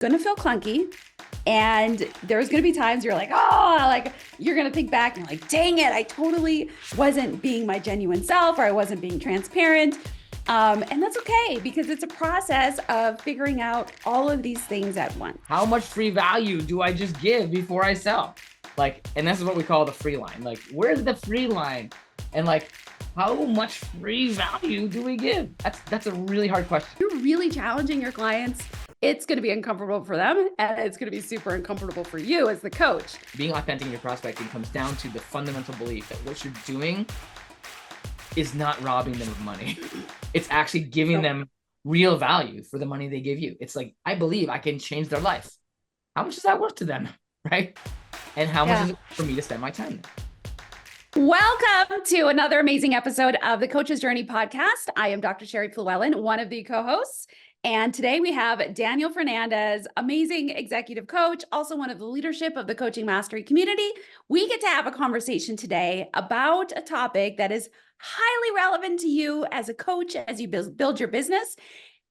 going to feel clunky. And there's going to be times you're like, oh, like you're going to think back and you're like, dang it, I totally wasn't being my genuine self, or I wasn't being transparent. And that's okay, because it's a process of figuring out all of these things at once. How much free value do I just give before I sell? Like, and this is what we call the free line. Like, where's the free line? And like, how much free value do we give? That's a really hard question. You're really challenging your clients. It's going to be uncomfortable for them, and it's going to be super uncomfortable for you as the coach. Being authentic in your prospecting comes down to the fundamental belief that what you're doing is not robbing them of money. It's actually giving them real value for the money they give you. It's like, I believe I can change their life. How much is that worth to them, right? And how much is it for me to spend my time there? Welcome to another amazing episode of the Coach's Journey podcast. I am Dr. Sherry Flewellen, one of the co-hosts. And today we have Daniel Fernandez, amazing executive coach, also one of the leadership of the Coaching Mastery community. We get to have a conversation today about a topic that is highly relevant to you as a coach, as you build your business.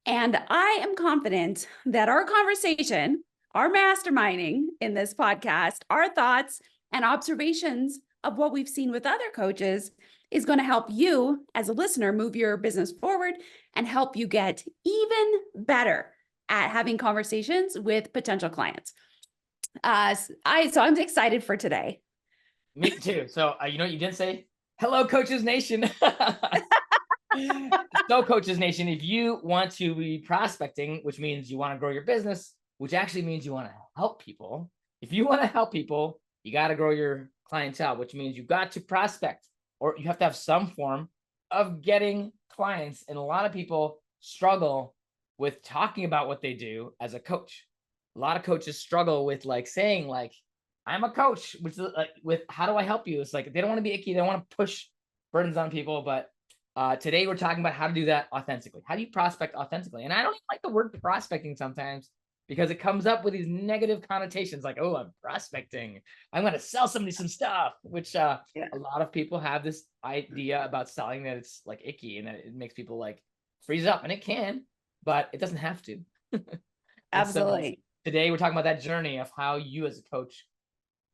And I am confident that our conversation, our masterminding in this podcast, our thoughts and observations of what we've seen with other coaches is going to help you as a listener move your business forward and help you get even better at having conversations with potential clients. So I'm excited for today. Me too. So you know what you didn't say? Hello, Coaches Nation. So Coaches Nation, if you want to be prospecting, which means you want to grow your business, which actually means you want to help people. If you want to help people, you got to grow your clientele, which means you got to prospect, or you have to have some form of getting clients. And a lot of people struggle with talking about what they do as a coach. A lot of coaches struggle with like saying like, I'm a coach, which is like with how do I help you? It's like, they don't want to be icky. They don't want to push burdens on people. But today we're talking about how to do that authentically. How do you prospect authentically? And I don't even like the word prospecting sometimes, because it comes up with these negative connotations like, oh, I'm prospecting. I'm going to sell somebody some stuff, which a lot of people have this idea about selling that it's like icky and that it makes people like freeze up, and it can, but it doesn't have to. Absolutely. So today we're talking about that journey of how you as a coach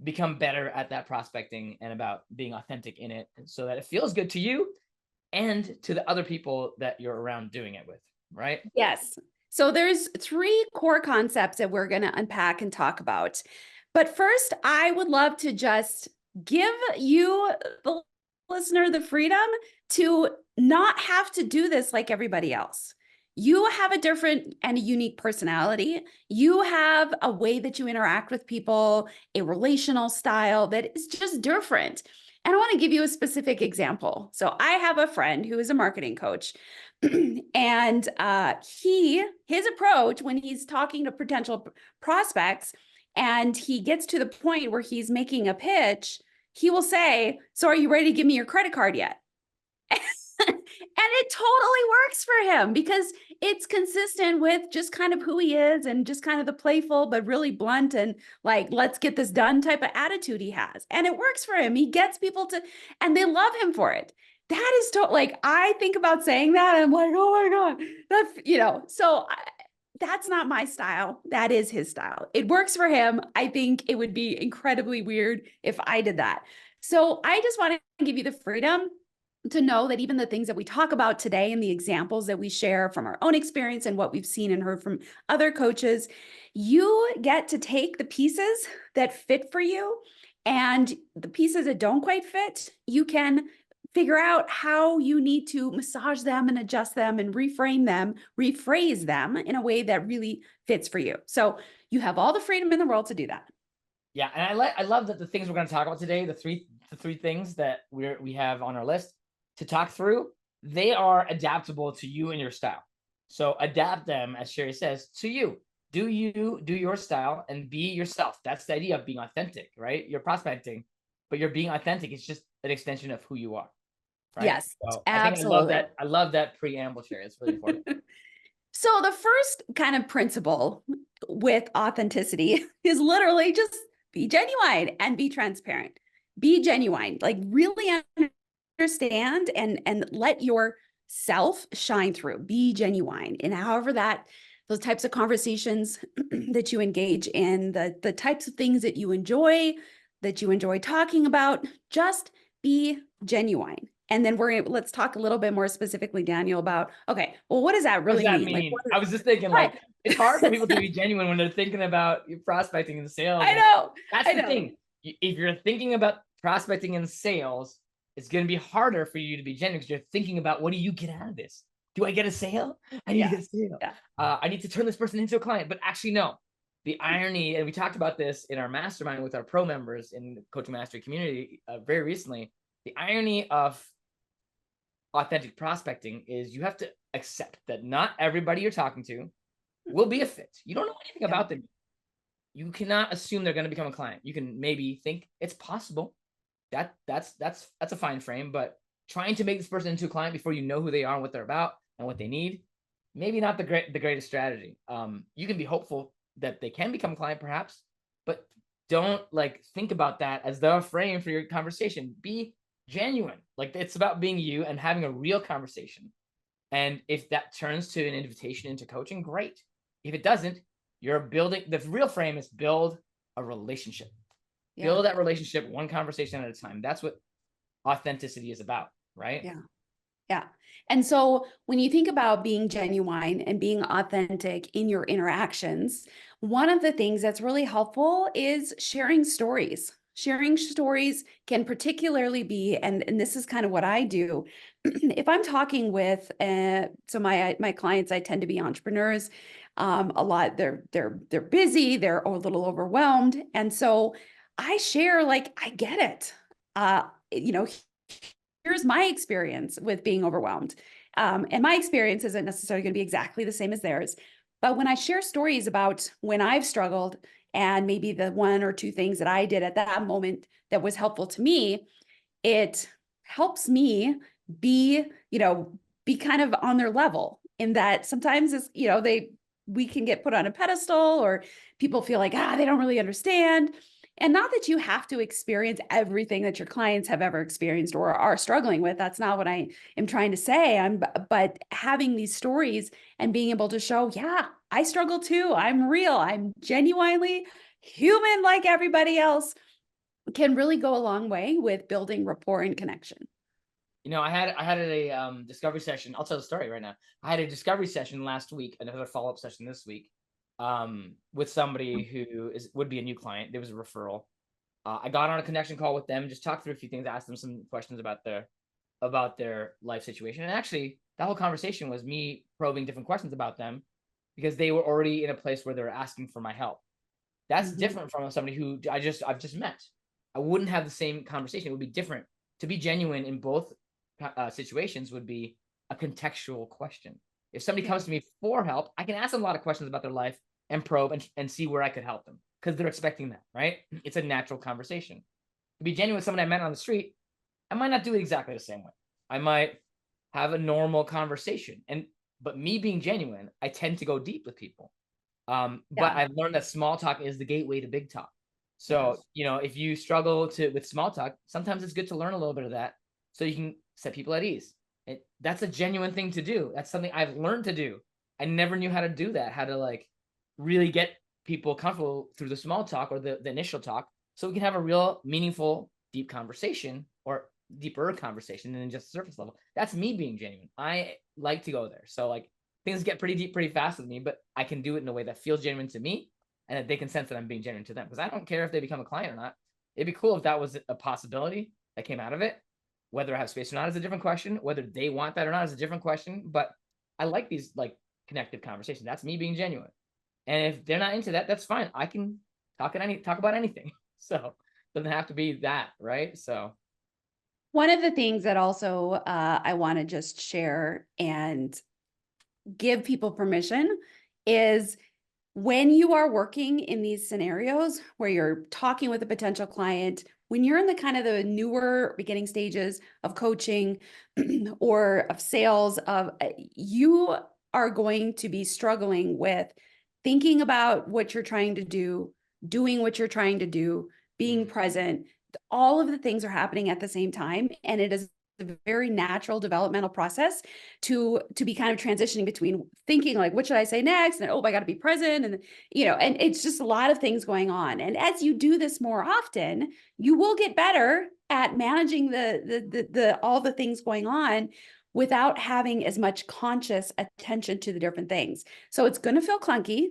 become better at that prospecting and about being authentic in it so that it feels good to you and to the other people that you're around doing it with, right? Yes. So there's 3 core concepts that we're going to unpack and talk about. But first, I would love to just give you, the listener, the freedom to not have to do this like everybody else. You have a different and a unique personality. You have a way that you interact with people, a relational style that is just different. And I want to give you a specific example. So I have a friend who is a marketing coach. And his approach when he's talking to potential prospects and he gets to the point where he's making a pitch, he will say, so are you ready to give me your credit card yet? And it totally works for him because it's consistent with just kind of who he is and just kind of the playful, but really blunt and like, let's get this done type of attitude he has. And it works for him. He gets people to, and they love him for it. That is like, I think about saying that. And I'm like, oh my God, that's not my style. That is his style. It works for him. I think it would be incredibly weird if I did that. So I just want to give you the freedom to know that even the things that we talk about today and the examples that we share from our own experience and what we've seen and heard from other coaches, you get to take the pieces that fit for you, and the pieces that don't quite fit, you can figure out how you need to massage them and adjust them and rephrase them in a way that really fits for you. So you have all the freedom in the world to do that. Yeah, and I love that the things we're going to talk about today, the three things that we have on our list to talk through, they are adaptable to you and your style. So adapt them, as Sherry says, to you. Do your style and be yourself. That's the idea of being authentic, right? You're prospecting, but you're being authentic. It's just an extension of who you are. Right? Yes, so absolutely. I love that preamble, Sherry. It's really important. So the first kind of principle with authenticity is literally just be genuine and be transparent. Be genuine, like really understand and let yourself shine through. Be genuine in however that those types of conversations that you engage in, the types of things that you enjoy talking about. Just be genuine. And then let's talk a little bit more specifically, Daniel, about, okay, well, what does that What does really that mean? Like, mean? I was just thinking, right. like, it's hard for people to be genuine when they're thinking about prospecting and sales. I know. That's the thing. If you're thinking about prospecting and sales, it's going to be harder for you to be genuine because you're thinking about, what do you get out of this? Do I get a sale? I need to get a sale. Yeah. I need to turn this person into a client. But actually, no. The irony, and we talked about this in our mastermind with our pro members in the Coaching Mastery community very recently, the irony of authentic prospecting is you have to accept that not everybody you're talking to will be a fit. You don't know anything about them. You cannot assume they're going to become a client. You can maybe think it's possible. That's a fine frame, but trying to make this person into a client before you know who they are and what they're about and what they need, maybe not the greatest strategy. You can be hopeful that they can become a client perhaps, but don't like think about that as the frame for your conversation. Be genuine. Like, it's about being you and having a real conversation. And if that turns to an invitation into coaching, great. If it doesn't, you're building, the real frame is build a relationship. Build that relationship one conversation at a time. That's what authenticity is about, right? Yeah. Yeah. And so when you think about being genuine and being authentic in your interactions, one of the things that's really helpful is sharing stories. Sharing stories can particularly be, and this is kind of what I do. If I'm talking with, so my clients, I tend to be entrepreneurs. A lot, they're busy, they're a little overwhelmed, and so I share, like, I get it. You know, here's my experience with being overwhelmed. And my experience isn't necessarily going to be exactly the same as theirs. But when I share stories about when I've struggled and maybe the one or two things that I did at that moment that was helpful to me, it helps me be, be kind of on their level, in that sometimes it's, we can get put on a pedestal, or people feel like, they don't really understand. And not that you have to experience everything that your clients have ever experienced or are struggling with. That's not what I am trying to say. But having these stories and being able to show, yeah, I struggle too. I'm real. I'm genuinely human like everybody else, can really go a long way with building rapport and connection. I had a discovery session. I'll tell the story right now. I had a discovery session last week, another follow-up session this week, with somebody who would be a new client. There was a referral. I got on a connection call with them, just talked through a few things, asked them some questions about their life situation. And actually, that whole conversation was me probing different questions about them because they were already in a place where they were asking for my help. That's different from somebody who I've just met. I wouldn't have the same conversation. It would be different. To be genuine in both situations would be a contextual question. If somebody comes to me for help, I can ask them a lot of questions about their life and probe and see where I could help them, because they're expecting that, right? It's a natural conversation. To be genuine with someone I met on the street, I might not do it exactly the same way. I might have a normal conversation, but me being genuine, I tend to go deep with people. But I've learned that small talk is the gateway to big talk. So, if you struggle with small talk, sometimes it's good to learn a little bit of that so you can set people at ease. That's a genuine thing to do. That's something I've learned to do. I never knew how to do that, how to like really get people comfortable through the small talk or the initial talk, so we can have a real meaningful, deep conversation, or deeper conversation than just surface level. That's me being genuine. I like to go there. So like things get pretty deep pretty fast with me, but I can do it in a way that feels genuine to me and that they can sense that I'm being genuine to them, because I don't care if they become a client or not. It'd be cool if that was a possibility that came out of it. Whether I have space or not is a different question. Whether they want that or not is a different question. But I like these like connective conversations. That's me being genuine. And if they're not into that, that's fine. I can talk about anything. So it doesn't have to be that, right? So one of the things that also I want to just share and give people permission is, when you are working in these scenarios where you're talking with a potential client, when you're in the kind of the newer beginning stages of coaching or of sales, you are going to be struggling with thinking about what you're trying to do, doing what you're trying to do, being present. All of the things are happening at the same time, and it is a very natural developmental process to be kind of transitioning between thinking like, what should I say next? And, oh, I got to be present. And, and it's just a lot of things going on. And as you do this more often, you will get better at managing the all the things going on without having as much conscious attention to the different things. So it's going to feel clunky.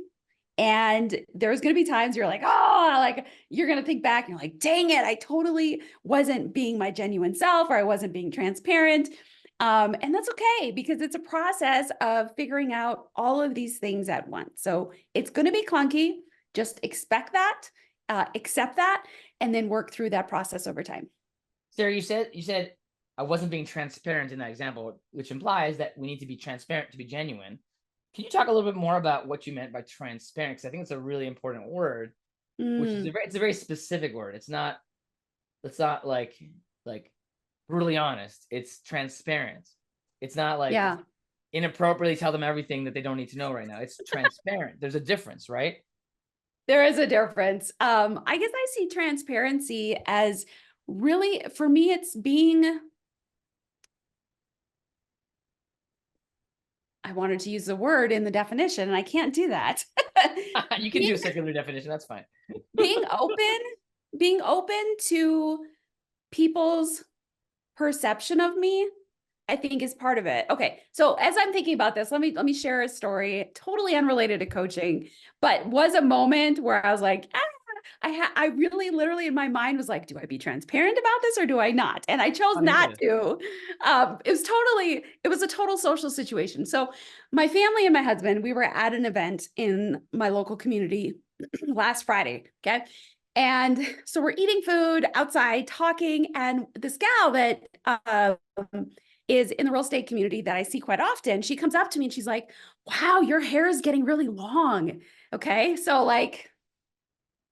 And there's going to be times you're like, oh, like you're going to think back and you're like, dang it, I totally wasn't being my genuine self, or I wasn't being transparent. And that's okay, because it's a process of figuring out all of these things at once. So it's going to be clunky. Just expect that, accept that, and then work through that process over time. Sarah, you said I wasn't being transparent in that example, which implies that we need to be transparent to be genuine. Can you talk a little bit more about what you meant by transparent? Because I think it's a really important word, which is it's a very specific word. It's not like brutally honest. It's transparent. It's not like inappropriately tell them everything that they don't need to know right now. It's transparent. There's a difference, right? There is a difference. I guess I see transparency as really, for me, it's being, I wanted to use the word in the definition and I can't do that. You can do a circular definition. That's fine. being open to people's perception of me, I think, is part of it. Okay. So as I'm thinking about this, let me share a story totally unrelated to coaching, but was a moment where I was like, I really literally in my mind was like, do I be transparent about this or do I not? And I chose not to. It was a total social situation. So my family and my husband, we were at an event in my local community last Friday. Okay. And so we're eating food outside, talking, and this gal that is in the real estate community that I see quite often, she comes up to me and she's like, wow, your hair is getting really long. Okay. So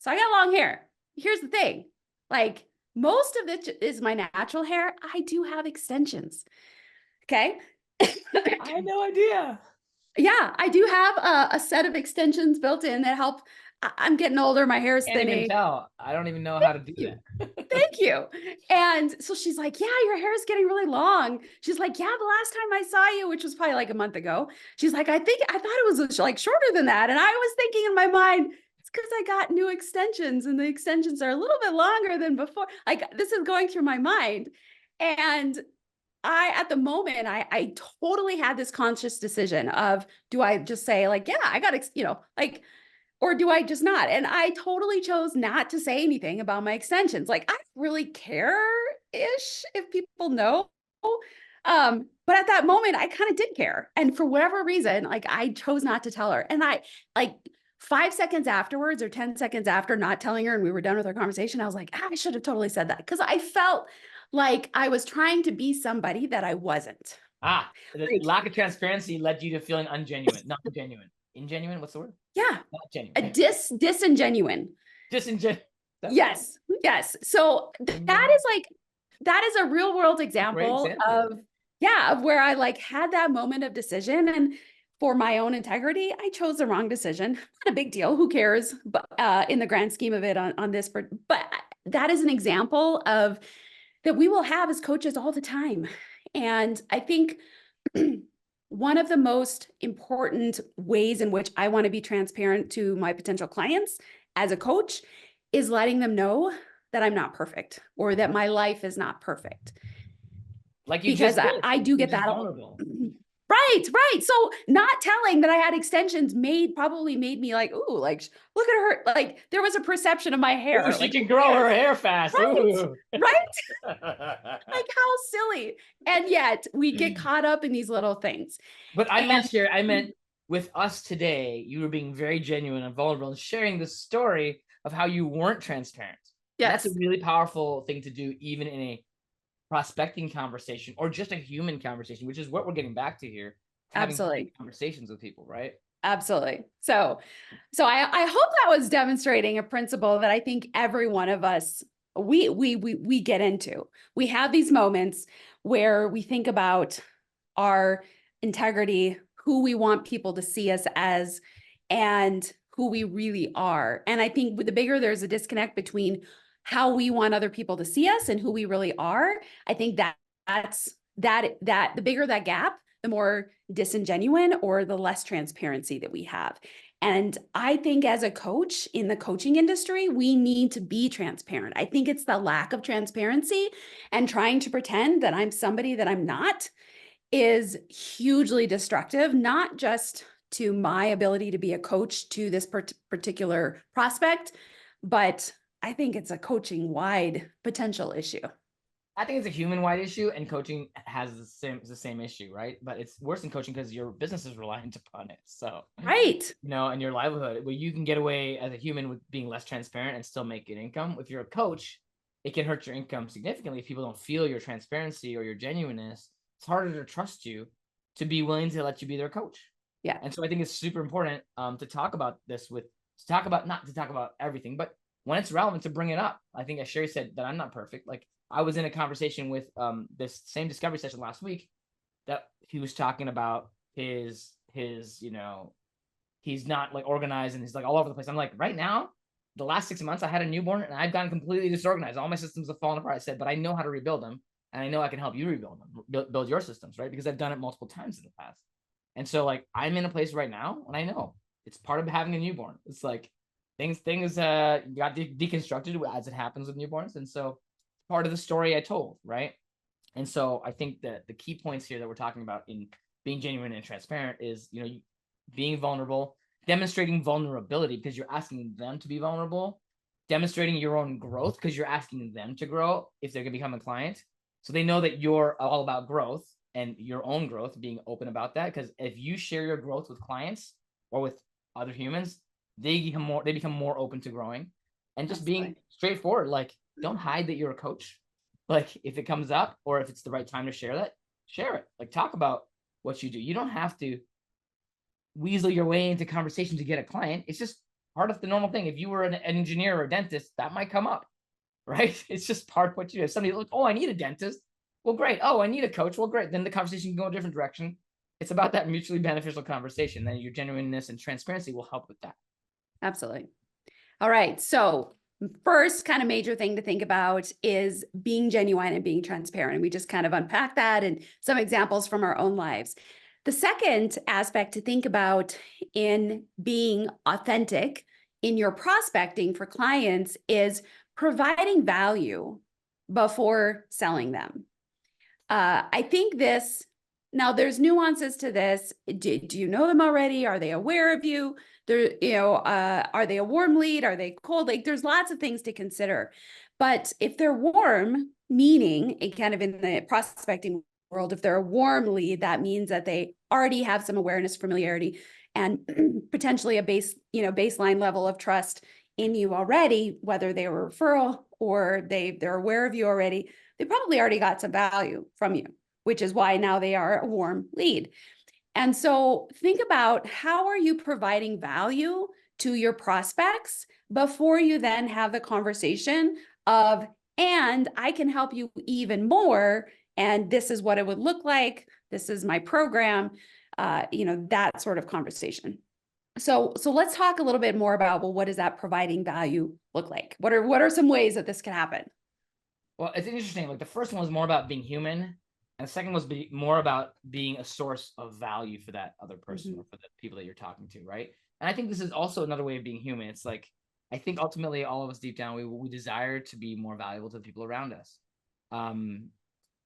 I got long hair. Here's the thing. Like, most of it is my natural hair. I do have extensions. Okay. I had no idea. Yeah, I do have a set of extensions built in that help. I'm getting older. My hair is thinning. Can't even tell. I don't even know how to do that. Thank you. And so she's like, yeah, your hair is getting really long. She's like, yeah, the last time I saw you, which was probably like a month ago, she's like, I thought it was like shorter than that. And I was thinking in my mind, it's because I got new extensions and the extensions are a little bit longer than before. Like, this is going through my mind. And at the moment, I totally had this conscious decision of, do I just say like, yeah, I got, or do I just not? And I totally chose not to say anything about my extensions. Like, I don't really care-ish if people know. But at that moment, I kind of did care. And for whatever reason, like, I chose not to tell her. And I, like, 5 seconds afterwards or 10 seconds after not telling her and we were done with our conversation, I was like, I should have totally said that, because I felt like I was trying to be somebody that I wasn't. The lack of transparency led you to feeling ungenuine, not genuine. Ingenuine, what's the word? Yeah. Not genuine. Disingenuine. Disingenuine. Yes. So that is a real world example of where I like had that moment of decision, and for my own integrity, I chose the wrong decision. Not a big deal. Who cares? But in the grand scheme of it on this, but that is an example of that we will have as coaches all the time. And I think one of the most important ways in which I want to be transparent to my potential clients as a coach is letting them know that I'm not perfect, or that my life is not perfect. Like you because just did. I do get that. Vulnerable. Right. So not telling that I had extensions probably made me like, ooh, like, look at her. Like, there was a perception of my hair. Ooh, she can grow her hair fast. Right. Ooh. Right. Like, how silly. And yet we get caught up in these little things. But I meant with us today, you were being very genuine and vulnerable and sharing the story of how you weren't transparent. Yes. That's a really powerful thing to do, even in a prospecting conversation or just a human conversation, which is what we're getting back to here. Absolutely. Conversations with people, right? Absolutely. So I hope that was demonstrating a principle that I think every one of us, we get into. We have these moments where we think about our integrity, who we want people to see us as, and who we really are. And I think the bigger there's a disconnect between how we want other people to see us and who we really are, I think that the bigger that gap, the more disingenuine or the less transparency that we have. And I think as a coach in the coaching industry, we need to be transparent. I think it's the lack of transparency and trying to pretend that I'm somebody that I'm not is hugely destructive, not just to my ability to be a coach to this particular prospect, but I think it's a coaching wide potential issue. I think it's a human-wide issue, and coaching has the same issue, right? But it's worse in coaching because your business is reliant upon it. So, Right. and your livelihood, where you can get away as a human with being less transparent and still make an income. If you're a coach, it can hurt your income significantly if people don't feel your transparency or your genuineness. It's harder to trust you to be willing to let you be their coach. Yeah. And so I think it's super important to talk about this not to talk about everything, but when it's relevant to bring it up. I think as Sherry said that I'm not perfect. Like I was in a conversation with this same discovery session last week that he was talking about his he's not like organized and he's like all over the place. I'm like, right now, the last 6 months I had a newborn and I've gotten completely disorganized. All my systems have fallen apart. I said, but I know how to rebuild them, and I know I can help you rebuild them, build your systems, right? Because I've done it multiple times in the past. And so like I'm in a place right now and I know it's part of having a newborn. It's like things got deconstructed as it happens with newborns. And so part of the story I told, right? And so I think that the key points here that we're talking about in being genuine and transparent is, being vulnerable, demonstrating vulnerability because you're asking them to be vulnerable, demonstrating your own growth because you're asking them to grow if they're going to become a client. So they know that you're all about growth and your own growth, being open about that. Because if you share your growth with clients or with other humans, they become more open to growing. And just being straightforward, like don't hide that you're a coach. Like if it comes up or if it's the right time to share that, share it. Like talk about what you do. You don't have to weasel your way into conversation to get a client. It's just part of the normal thing. If you were an engineer or a dentist, that might come up, right? It's just part of what you do. If somebody like, oh, I need a dentist. Well, great. Oh, I need a coach. Well, great. Then the conversation can go a different direction. It's about that mutually beneficial conversation. Then your genuineness and transparency will help with that. Absolutely. All right. So first kind of major thing to think about is being genuine and being transparent. And we just kind of unpack that and some examples from our own lives. The second aspect to think about in being authentic in your prospecting for clients is providing value before selling them. I think now there's nuances to this. Do you know them already? Are they aware of you? Are they a warm lead? Are they cold? Like there's lots of things to consider. But if they're warm, meaning kind of in the prospecting world, if they're a warm lead, that means that they already have some awareness, familiarity, and potentially a baseline level of trust in you already, whether they were a referral or they're aware of you already. They probably already got some value from you, which is why now they are a warm lead. And so think about how are you providing value to your prospects before you then have the conversation of, and I can help you even more. And this is what it would look like. This is my program, that sort of conversation. So let's talk a little bit more about, well, what does that providing value look like? What are some ways that this can happen? Well, it's interesting. Like the first one was more about being human, and the second was more about being a source of value for that other person or for the people that you're talking to, right? And I think this is also another way of being human. It's like I think ultimately all of us deep down we desire to be more valuable to the people around us,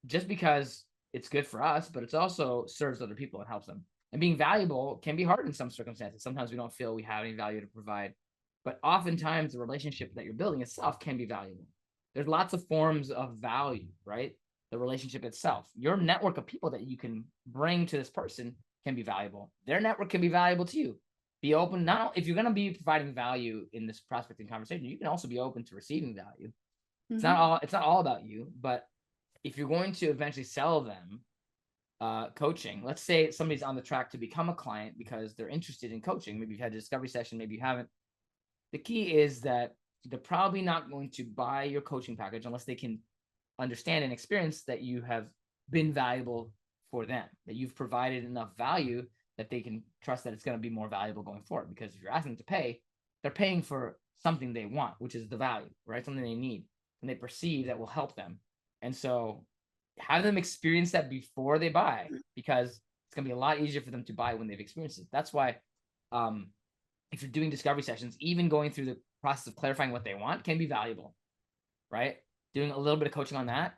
just because it's good for us, but it's also serves other people and helps them. And being valuable can be hard in some circumstances. Sometimes we don't feel we have any value to provide, but oftentimes the relationship that you're building itself can be valuable. There's lots of forms of value, right? The relationship itself, your network of people that you can bring to this person can be valuable. Their network can be valuable to you. Be open. Now, if you're going to be providing value in this prospecting conversation, you can also be open to receiving value. It's not all about you, but if you're going to eventually sell them coaching, let's say somebody's on the track to become a client because they're interested in coaching. Maybe you've had a discovery session, maybe you haven't. The key is that they're probably not going to buy your coaching package unless they can understand and experience that you have been valuable for them, that you've provided enough value that they can trust that it's going to be more valuable going forward. Because if you're asking them to pay, they're paying for something they want, which is the value, right? Something they need and they perceive that will help them. And so have them experience that before they buy, because it's going to be a lot easier for them to buy when they've experienced it. That's why if you're doing discovery sessions, even going through the process of clarifying what they want can be valuable, right? Doing a little bit of coaching on that,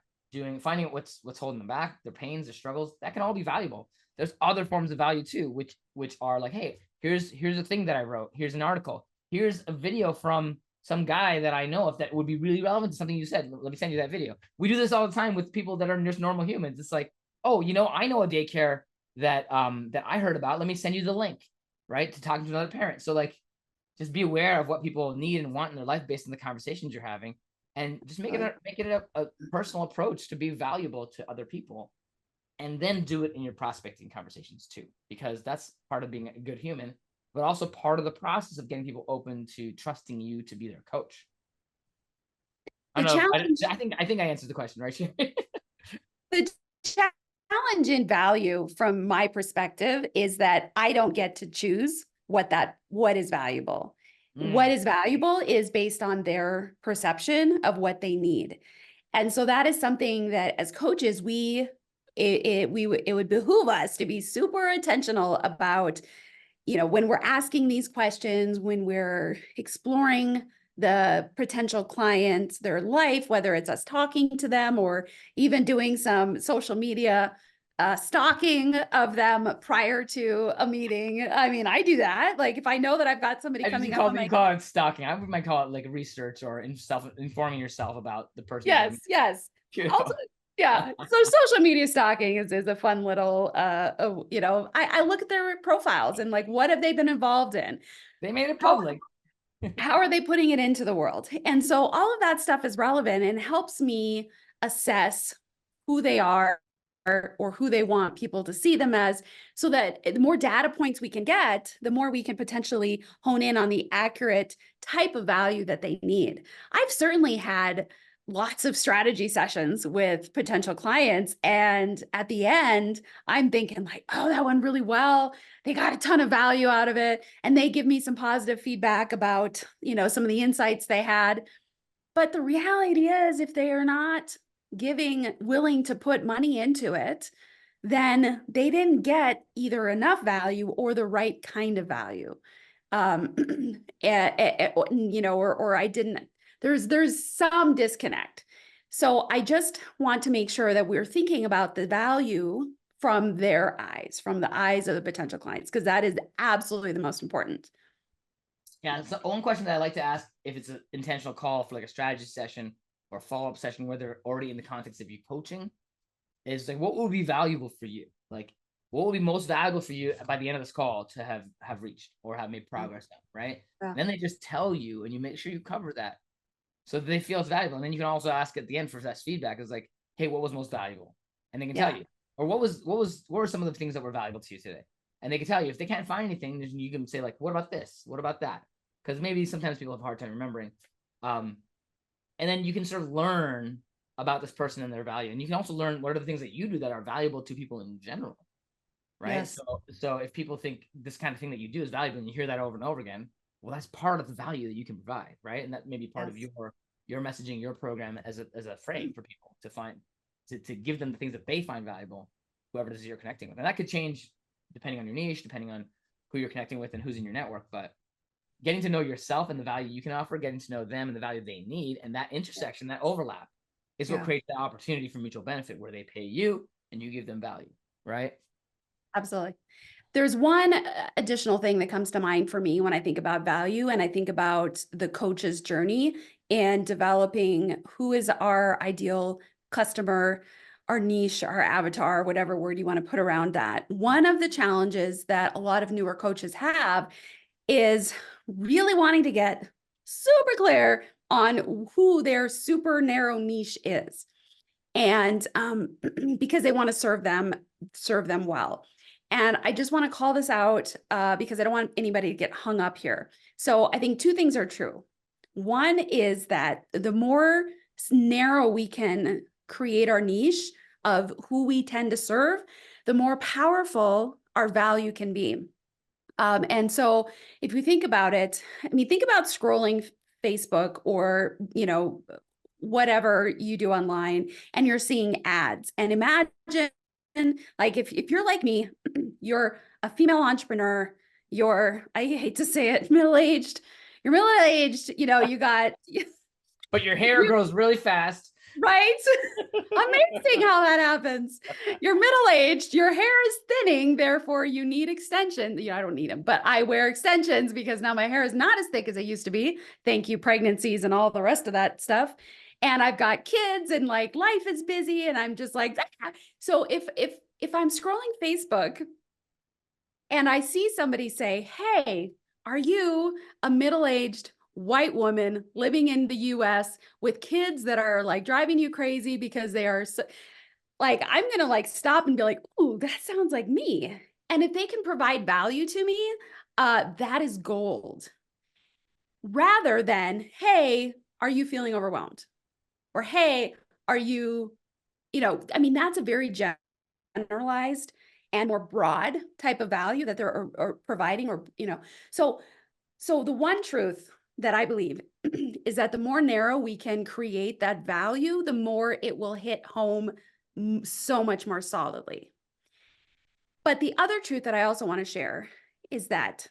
finding out what's holding them back, their pains, their struggles, that can all be valuable. There's other forms of value too, which are like, hey, here's a thing that I wrote. Here's an article. Here's a video from some guy that I know of that would be really relevant to something you said. Let me send you that video. We do this all the time with people that are just normal humans. It's like, oh, I know a daycare that I heard about. Let me send you the link, right? To talking to another parent. So like, just be aware of what people need and want in their life based on the conversations you're having, and just make it a personal approach to be valuable to other people. And then do it in your prospecting conversations too, because that's part of being a good human, but also part of the process of getting people open to trusting you to be their coach. I don't know. I think I answered the question, right? The challenge in value from my perspective is that I don't get to choose what is valuable. What is valuable is based on their perception of what they need. And so that is something that as coaches, it would behoove us to be super intentional about, when we're asking these questions, when we're exploring the potential client, their life, whether it's us talking to them or even doing some social media stalking of them prior to a meeting. I mean, I do that. Like if I know that I've got somebody coming up, you call it stalking. I might call it like research or informing yourself about the person. Yes. Also, yeah. So social media stalking is a fun little, I look at their profiles and like, what have they been involved in? They made it public. How are they putting it into the world? And so all of that stuff is relevant and helps me assess who they are or who they want people to see them as, so that the more data points we can get, the more we can potentially hone in on the accurate type of value that they need. I've certainly had lots of strategy sessions with potential clients. And at the end, I'm thinking like, oh, that went really well. They got a ton of value out of it. And they give me some positive feedback about, some of the insights they had. But the reality is, if they are not willing to put money into it, then they didn't get either enough value or the right kind of value. Or I didn't, there's some disconnect. So I just want to make sure that we're thinking about the value from their eyes, from the eyes of the potential clients, because that is absolutely the most important. Yeah, so one question that I like to ask if it's an intentional call for like a strategy session or follow-up session where they're already in the context of you coaching is like, what would be valuable for you? Like, what would be most valuable for you by the end of this call to have reached or have made progress on, right? Yeah. Then they just tell you, and you make sure you cover that so that they feel it's valuable. And then you can also ask at the end for that feedback is like, hey, what was most valuable? And they can tell you. Or what were some of the things that were valuable to you today? And they can tell you. If they can't find anything, then you can say like, what about this? What about that? Because maybe sometimes people have a hard time remembering. And then you can sort of learn about this person and their value. And you can also learn what are the things that you do that are valuable to people in general, right? Yes. So if people think this kind of thing that you do is valuable and you hear that over and over again, well, that's part of the value that you can provide, right? And that may be part of your messaging, your program as a frame for people to find, to give them the things that they find valuable, whoever it is you're connecting with. And that could change depending on your niche, depending on who you're connecting with and who's in your network. But getting to know yourself and the value you can offer, getting to know them and the value they need, and that intersection, that overlap is what creates the opportunity for mutual benefit where they pay you and you give them value, right? Absolutely. There's one additional thing that comes to mind for me when I think about value and I think about the coach's journey and developing who is our ideal customer, our niche, our avatar, whatever word you want to put around that. One of the challenges that a lot of newer coaches have is really wanting to get super clear on who their super narrow niche is. And because they want to serve them well. And I just want to call this out because I don't want anybody to get hung up here. So I think two things are true. One is that the more narrow we can create our niche of who we tend to serve, the more powerful our value can be. And so if you think about it, I mean, think about scrolling Facebook or, whatever you do online and you're seeing ads. And imagine, like, if you're like me, you're a female entrepreneur, I hate to say it, middle-aged, you're middle-aged, you got But your hair grows really fast. right? Amazing how that happens. You're middle-aged, your hair is thinning, therefore you need extensions. I don't need them, but I wear extensions because now my hair is not as thick as it used to be. Thank you, pregnancies and all the rest of that stuff. And I've got kids and like life is busy and I'm just like, ah. So if I'm scrolling Facebook and I see somebody say, "Hey, are you a middle-aged white woman living in the US with kids that are like driving you crazy because they are so, like, I'm going to like stop and be like, "Ooh, that sounds like me." And if they can provide value to me, that is gold. Rather than, "Hey, are you feeling overwhelmed?" Or, "Hey, are you, I mean, that's a very generalized and more broad type of value that they're or providing, or, so the one truth that I believe is that the more narrow we can create that value, the more it will hit home so much more solidly. But the other truth that I also want to share is that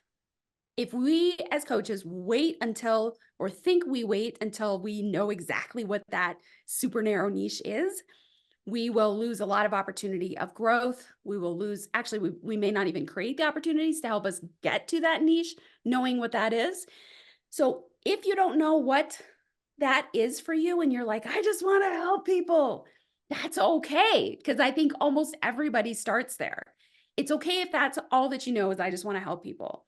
if we as coaches wait until, or think we wait until we know exactly what that super narrow niche is, we will lose a lot of opportunity of growth. We will lose, actually, we may not even create the opportunities to help us get to that niche, knowing what that is. So if you don't know what that is for you and you're like, "I just want to help people," that's okay. Because I think almost everybody starts there. It's okay if that's all that you know is, "I just want to help people."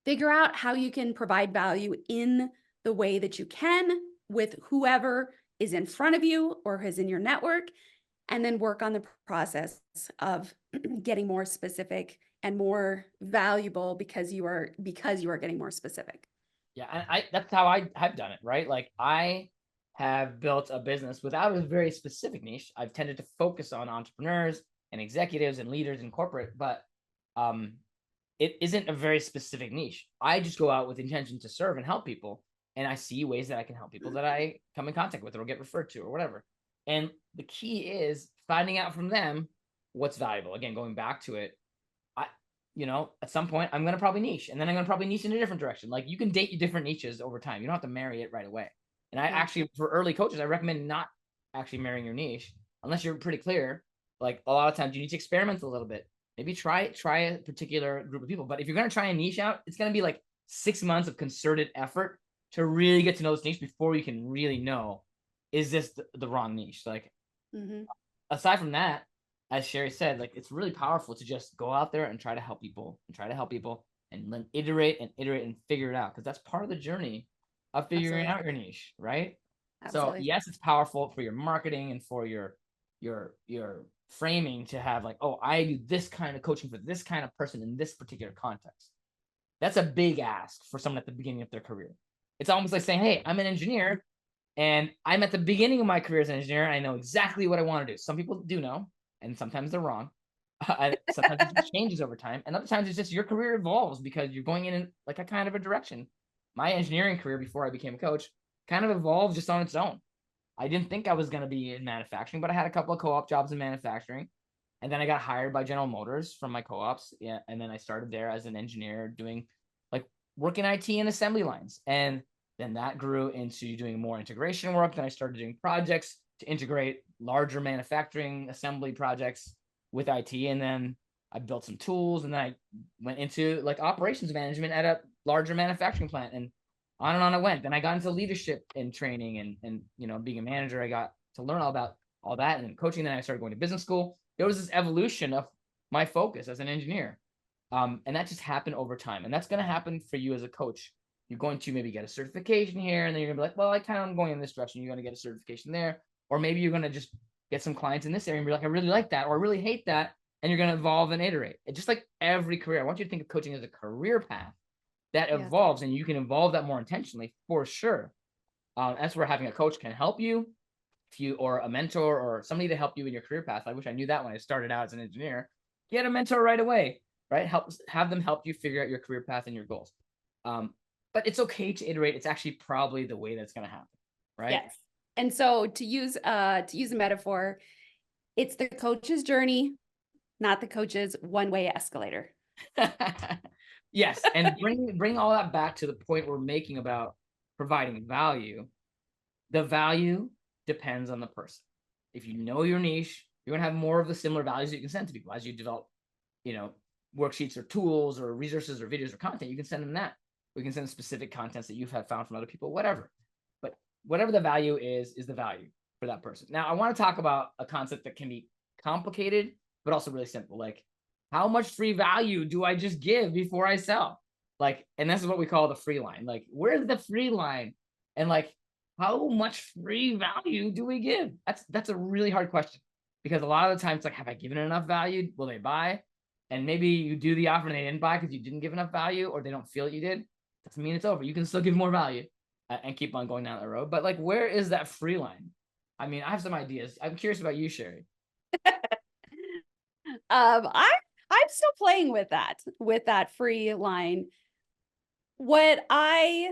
Figure out how you can provide value in the way that you can with whoever is in front of you or is in your network, and then work on the process of getting more specific and more valuable because you are getting more specific. Yeah, and that's how I've done it, right? Like I have built a business without a very specific niche. I've tended to focus on entrepreneurs and executives and leaders in corporate, but it isn't a very specific niche. I just go out with intention to serve and help people, and I see ways that I can help people that I come in contact with or get referred to or whatever. And the key is finding out from them what's valuable. Again, going back to it, at some point I'm going to probably niche, and then I'm going to probably niche in a different direction. Like you can date your different niches over time. You don't have to marry it right away. And I actually, for early coaches, I recommend not actually marrying your niche unless you're pretty clear. Like a lot of times you need to experiment a little bit. Maybe try a particular group of people. But if you're going to try a niche out, it's going to be like 6 months of concerted effort to really get to know this niche before you can really know, is this the wrong niche? Like aside from that, as Sherry said, like it's really powerful to just go out there and try to help people and then iterate and figure it out, because that's part of the journey of figuring out your niche, right? Absolutely. So yes, it's powerful for your marketing and for your framing to have like, "Oh, I do this kind of coaching for this kind of person in this particular context." That's a big ask for someone at the beginning of their career. It's almost like saying, "Hey, I'm an engineer and I'm at the beginning of my career as an engineer. And I know exactly what I want to do." Some people do know, and sometimes they're wrong. Sometimes it just changes over time, and other times it's just your career evolves because you're going in like a kind of a direction. My engineering career before I became a coach kind of evolved just on its own. I didn't think I was going to be in manufacturing, but I had a couple of co-op jobs in manufacturing, and then I got hired by General Motors from my co-ops. Yeah, and then I started there as an engineer doing like working IT and assembly lines, and then that grew into doing more integration work. Then I started doing projects to integrate larger manufacturing assembly projects with IT. And then I built some tools, and then I went into like operations management at a larger manufacturing plant, and on it went. Then I got into leadership and training and being a manager. I got to learn all about all that, and then coaching. Then I started going to business school. There was this evolution of my focus as an engineer. And that just happened over time. And that's going to happen for you as a coach. You're going to maybe get a certification here, and then you're gonna be like, "Well, I kind of am going in this direction." You're going to get a certification there. Or maybe you're going to just get some clients in this area and be like, "I really like that," or "I really hate that." And you're going to evolve and iterate. It's just like every career. I want you to think of coaching as a career path that evolves, and you can evolve that more intentionally for sure. That's where having a coach can help you, or a mentor or somebody to help you in your career path. I wish I knew that when I started out as an engineer. Get a mentor right away, right? Have them help you figure out your career path and your goals. But it's okay to iterate. It's actually probably the way that's going to happen, right? Yes. And so to use a metaphor, it's the coach's journey, not the coach's one-way escalator. Yes, and bring all that back to the point we're making about providing value. The value depends on the person. If you know your niche, you're gonna have more of the similar values that you can send to people as you develop, worksheets or tools or resources or videos or content. You can send them that. We can send specific contents that you've had found from other people, whatever. But whatever the value is the value for that person. Now, I want to talk about a concept that can be complicated, but also really simple. Like, how much free value do I just give before I sell? Like, and this is what we call the free line. Like, where's the free line? And like, how much free value do we give? That's a really hard question, because a lot of the times it's like, have I given enough value? Will they buy? And maybe you do the offer and they didn't buy because you didn't give enough value, or they don't feel that you did. Doesn't mean it's over. You can still give more value and keep on going down the road. But like, where is that free line? I mean, I have some ideas. I'm curious about you, Sherry. I'm still playing with that free line. What I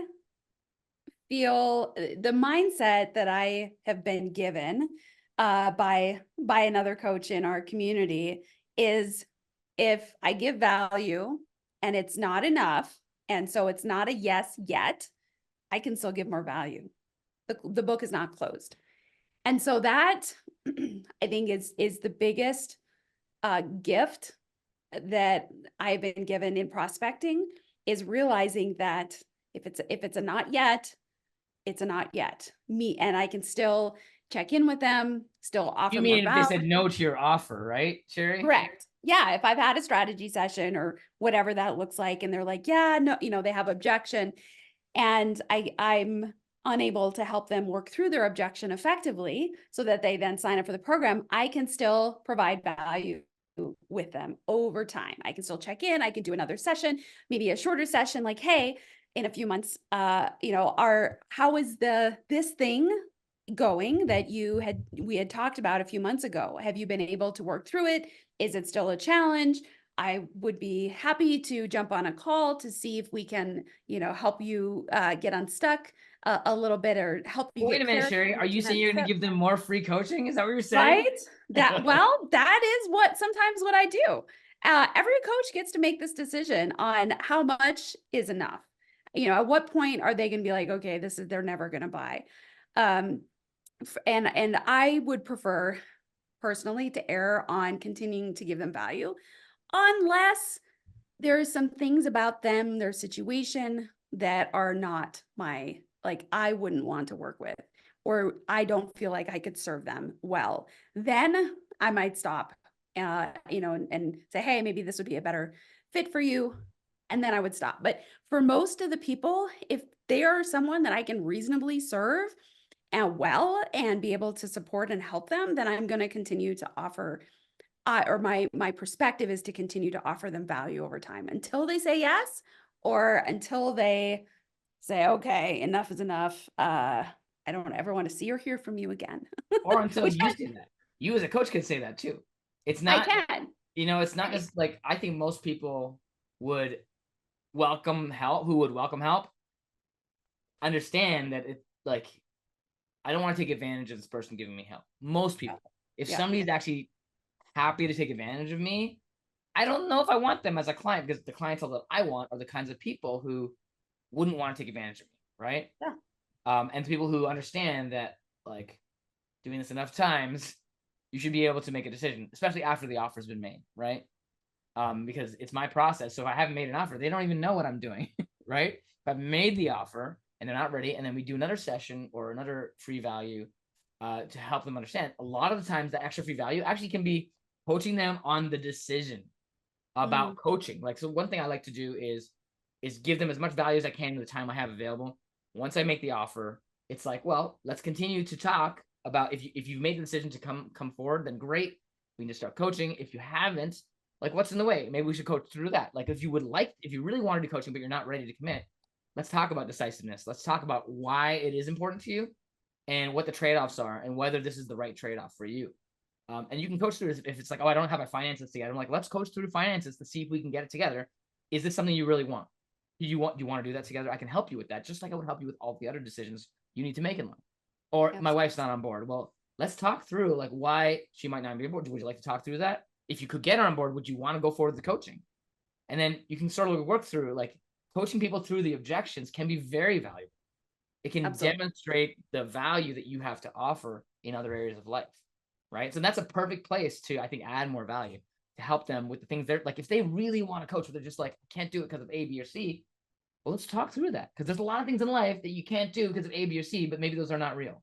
feel, the mindset that I have been given by another coach in our community is, if I give value and it's not enough, and so it's not a yes yet, I can still give more value. The book is not closed. And so that I think is the biggest gift that I've been given in prospecting, is realizing that if it's a not yet, it's a not yet. And I can still check in with them, still offer You more mean if they value. said no to your offer, right, Sherry? Correct. Yeah, if I've had a strategy session or whatever that looks like, and they're like, yeah, no, they have objection, and I'm unable to help them work through their objection effectively so that they then sign up for the program, I can still provide value with them over time. I can still check in. I can do another session, maybe a shorter session, like, hey, in a few months, how is this thing going that we had talked about a few months ago? Have you been able to work through it? Is it still a challenge? I would be happy to jump on a call to see if we can, help you get unstuck a little bit, or help you Wait get a minute, clarity. Sherry. Are you saying you're going to give them more free coaching? Is that what you're saying? Right? That is sometimes what I do. Every coach gets to make this decision on how much is enough. At what point are they going to be like, okay, they're never going to buy. And I would prefer personally to err on continuing to give them value, unless there are some things about them, their situation, that are not I wouldn't want to work with, or I don't feel like I could serve them well. Then I might stop, and say, hey, maybe this would be a better fit for you. And then I would stop. But for most of the people, if they are someone that I can reasonably serve and well and be able to support and help them, then I'm going to continue to offer, or my perspective is to continue to offer them value over time until they say yes, or until they say, okay, enough is enough. I don't ever want to see or hear from you again. Or until Which you say that. You as a coach can say that too. It's I not, can. it's not just like, I think most people would welcome help, understand that it's like, I don't want to take advantage of this person giving me help. Most people, if somebody's actually happy to take advantage of me, I don't know if I want them as a client, because the clientele that I want are the kinds of people who wouldn't want to take advantage of me, right? Yeah. And people who understand that, like, doing this enough times, you should be able to make a decision, especially after the offer's been made, right? Because it's my process. So if I haven't made an offer, they don't even know what I'm doing, right? If I've made the offer and they're not ready, and then we do another session or another free value to help them understand, a lot of the times the extra free value actually can be coaching them on the decision about coaching. Like, so one thing I like to do is give them as much value as I can in the time I have available. Once I make the offer, it's like, well, let's continue to talk about, if you've made the decision to come forward, then great, we can just start coaching. If you haven't, like, what's in the way? Maybe we should coach through that. Like, if you really want to do coaching but you're not ready to commit, let's talk about decisiveness. Let's talk about why it is important to you and what the trade-offs are and whether this is the right trade-off for you. And you can coach through this if it's like, oh, I don't have my finances together. I'm like, let's coach through finances to see if we can get it together. Is this something you really want? Do you want to do that together? I can help you with that, just like I would help you with all the other decisions you need to make in life. Or my Absolutely. wife's not on board. Well, let's talk through like why she might not be on board. Would you like to talk through that? If you could get her on board, would you want to go forward with the coaching? And then you can sort of work through like coaching people through the objections can be very valuable. It can Absolutely. demonstrate the value that you have to offer in other areas of life, right? So that's a perfect place to, I think, add more value to help them with the things they're like. If they really want to coach, but they're just like, I can't do it because of A, B, or C. Well, let's talk through that, because there's a lot of things in life that you can't do because of A, B, or C, but maybe those are not real.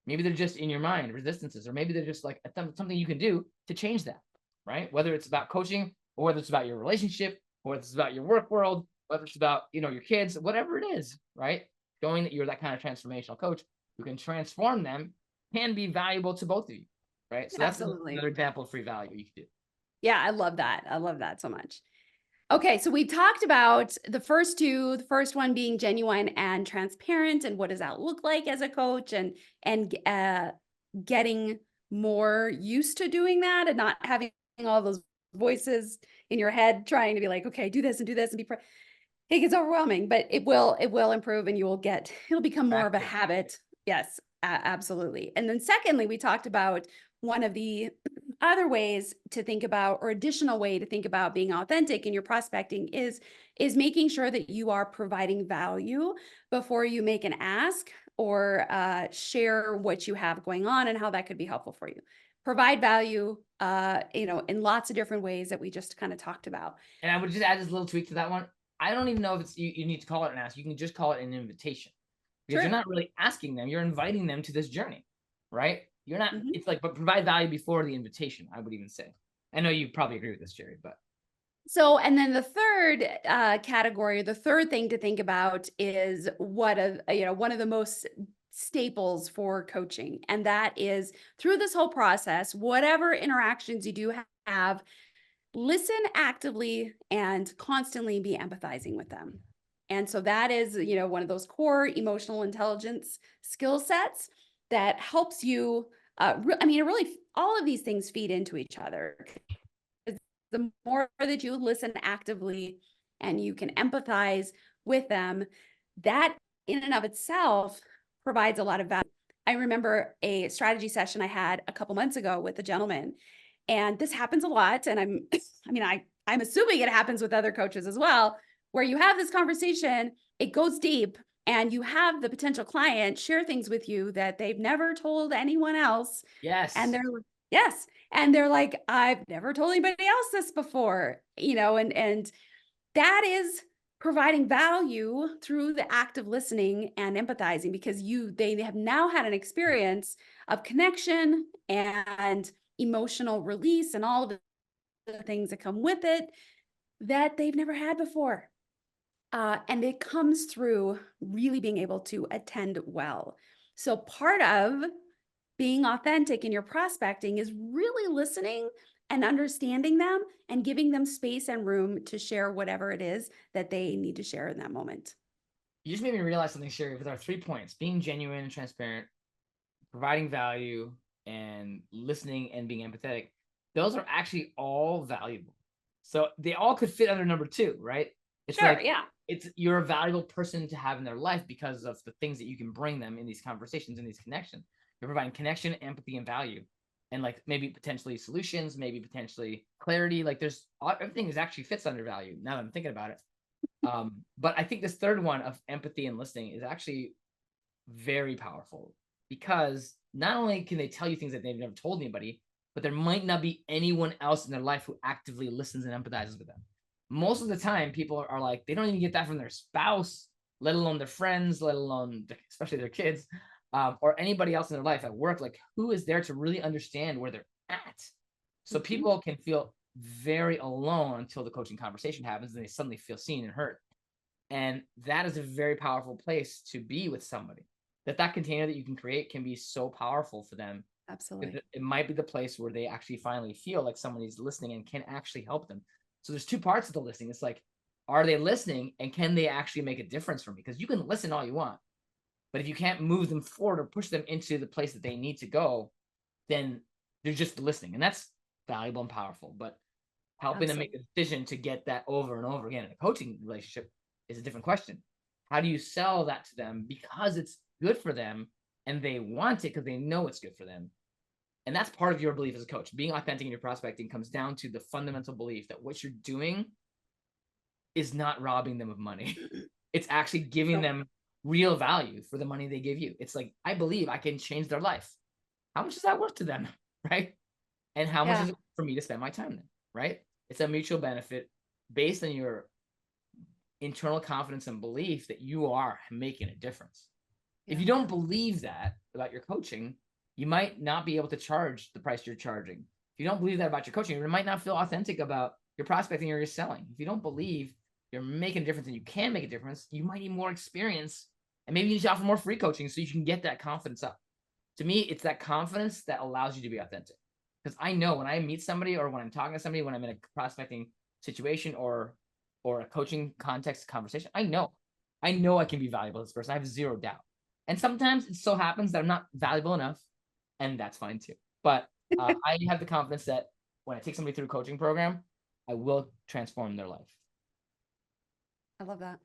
Maybe they're just in your mind, resistances, or maybe they're just like something you can do to change that, right? Whether it's about coaching, or whether it's about your relationship, or whether it's about your work world, whether it's about, your kids, whatever it is, right? Showing that you're that kind of transformational coach who can transform them can be valuable to both of you, right? So that's Absolutely. another example of free value you can do. Yeah, I love that. I love that so much. Okay, so we talked about the first two, the first one being genuine and transparent, and what does that look like as a coach, and getting more used to doing that and not having all those voices in your head trying to be like, okay, do this and do this and be. It gets overwhelming, but it will improve, and it'll become more of a Practice. habit. Yes, absolutely. And then secondly, we talked about one of the other ways to think about, or additional way to think about being authentic in your prospecting is making sure that you are providing value before you make an ask, or share what you have going on and how that could be helpful for you. Provide value, in lots of different ways that we just kind of talked about. And I would just add this little tweak to that one. I don't even know if it's you need to call it an ask. You can just call it an invitation, because you're True. not really asking them, you're inviting them to this journey, right? You're not, Mhm. it's like, but provide value before the invitation, I would even say. I know you probably agree with this, Jerry, but So, and then the third category, the third thing to think about is one of the most staples for coaching, and that is through this whole process, whatever interactions you do have, listen actively and constantly be empathizing with them. And so that is, one of those core emotional intelligence skill sets that helps you. It really, all of these things feed into each other. The more that you listen actively and you can empathize with them, that in and of itself provides a lot of value. I remember a strategy session I had a couple months ago with a gentleman, and this happens a lot. And I'm assuming it happens with other coaches as well, where you have this conversation, it goes deep, and you have the potential client share things with you that they've never told anyone else. And yes. they're like, yes. And they're like, I've never told anybody else this before, and that is providing value through the act of listening and empathizing, because they have now had an experience of connection and emotional release and all of the things that come with it that they've never had before. And it comes through really being able to attend well. So part of being authentic in your prospecting is really listening and understanding them and giving them space and room to share whatever it is that they need to share in that moment. You just made me realize something, Sherry, with our 3 points: being genuine and transparent, providing value, and listening and being empathetic. Those are actually all valuable. So they all could fit under number 2, right? It's Sure, like, yeah. you're a valuable person to have in their life because of the things that you can bring them in these conversations, in these connections. You're providing connection, empathy, and value. And like maybe potentially solutions, maybe potentially clarity. Like there's everything is actually fits under value now that I'm thinking about it. But I think this third one of empathy and listening is actually very powerful, because not only can they tell you things that they've never told anybody, but there might not be anyone else in their life who actively listens and empathizes with them. Most of the time, people are like, they don't even get that from their spouse, let alone their friends, let alone especially their kids, or anybody else in their life at work. Like, who is there to really understand where they're at? So Mhm. people can feel very alone until the coaching conversation happens and they suddenly feel seen and heard. And that is a very powerful place to be with somebody. That container that you can create can be so powerful for them. Absolutely. It might be the place where they actually finally feel like somebody's listening and can actually help them. So there's 2 parts of the listening. It's like, are they listening and can they actually make a difference for me? Because you can listen all you want, but if you can't move them forward or push them into the place that they need to go, then they're just listening. And that's valuable and powerful. But helping them make Absolutely. a decision to get that over and over again in a coaching relationship is a different question. How do you sell that to them because it's good for them, and they want it because they know it's good for them. And that's part of your belief as a coach. Being authentic in your prospecting comes down to the fundamental belief that what you're doing is not robbing them of money. It's actually giving them real value for the money they give you. It's like, I believe I can change their life. How much is that worth to them? Right? And how much is it for me to spend my time then? Right? It's a mutual benefit based on your internal confidence and belief that you are making a difference. If you don't believe that about your coaching, you might not be able to charge the price you're charging. If you don't believe that about your coaching, you might not feel authentic about your prospecting or your selling. If you don't believe you're making a difference and you can make a difference, you might need more experience, and maybe you need to offer more free coaching so you can get that confidence up. To me, it's that confidence that allows you to be authentic. Because I know when I meet somebody, or when I'm talking to somebody, when I'm in a prospecting situation or a coaching context conversation, I know I can be valuable to this person. I have zero doubt. And sometimes it so happens that I'm not valuable enough, and that's fine too. But I have the confidence that when I take somebody through a coaching program, I will transform their life. I love that.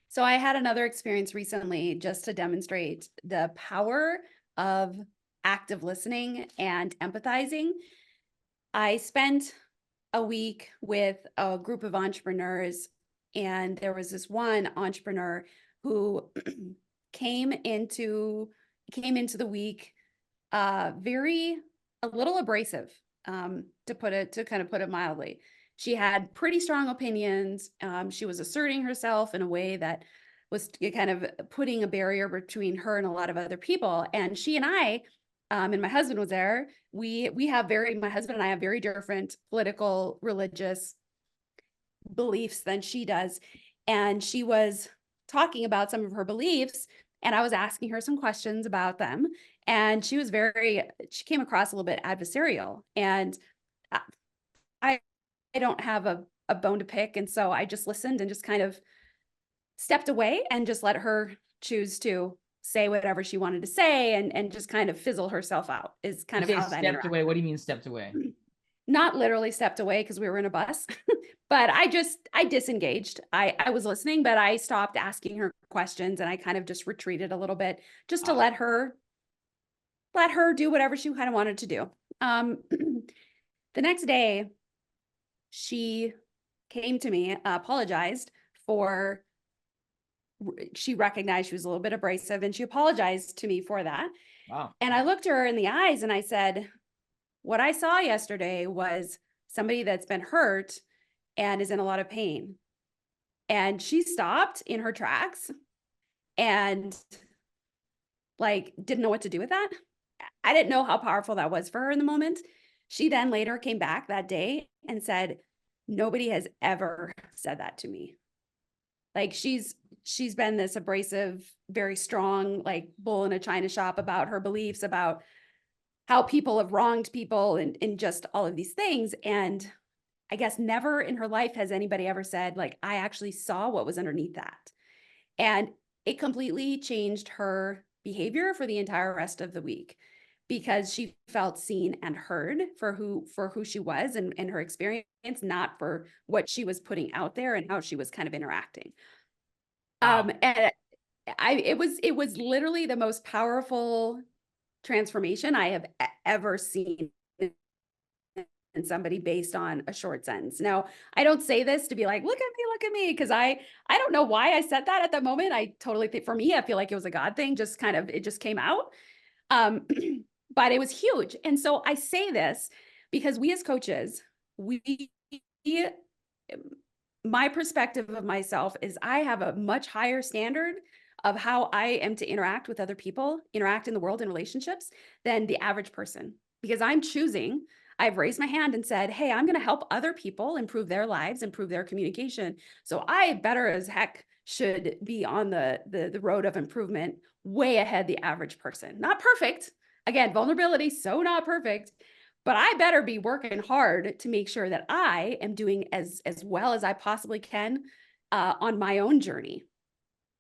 So I had another experience recently just to demonstrate the power of active listening and empathizing. I spent a week with a group of entrepreneurs, and there was this one entrepreneur who came into the week a little abrasive, to kind of put it mildly. She had pretty strong opinions. She was asserting herself in a way that was kind of putting a barrier between her and a lot of other people. And she and I, and my husband was there. My husband and I have very different political, religious beliefs than she does. And she was talking about some of her beliefs, and I was asking her some questions about them. And she came across a little bit adversarial. And I don't have a bone to pick. And so I just listened and just kind of stepped away and just let her choose to say whatever she wanted to say, and just kind of fizzle herself out is kind of how that stepped away. What do you mean stepped away? Not literally stepped away because we were in a bus, but I disengaged. I was listening, but I stopped asking her questions, and I kind of just retreated a little bit just to let her do whatever she kind of wanted to do. The next day, she came to me, apologized for, she recognized she was a little bit abrasive, and she apologized to me for that. Wow. And I looked her in the eyes and I said, what I saw yesterday was somebody that's been hurt and is in a lot of pain. And she stopped in her tracks and didn't know what to do with that. I didn't know how powerful that was for her in the moment. She then later came back that day and said, nobody has ever said that to me. She's been this abrasive, very strong, bull in a china shop about her beliefs, about how people have wronged people, and just all of these things. And I guess never in her life has anybody ever said, I actually saw what was underneath that. And it completely changed her behavior for the entire rest of the week, because she felt seen and heard for who she was and her experience, not for what she was putting out there and how she was kind of interacting. Wow. And it was literally the most powerful transformation I have ever seen in somebody based on a short sentence. Now, I don't say this to be like, look at me, because I don't know why I said that at the moment. I totally think, for me, I feel like it was a God thing, it just came out. But it was huge. And so I say this because we as coaches, my perspective of myself is I have a much higher standard of how I am to interact with other people, interact in the world in relationships, than the average person. Because I've raised my hand and said, hey, I'm going to help other people improve their lives, improve their communication. So I better as heck should be on the road of improvement way ahead the average person. Not perfect. Again, vulnerability, so not perfect. But I better be working hard to make sure that I am doing as well as I possibly can on my own journey.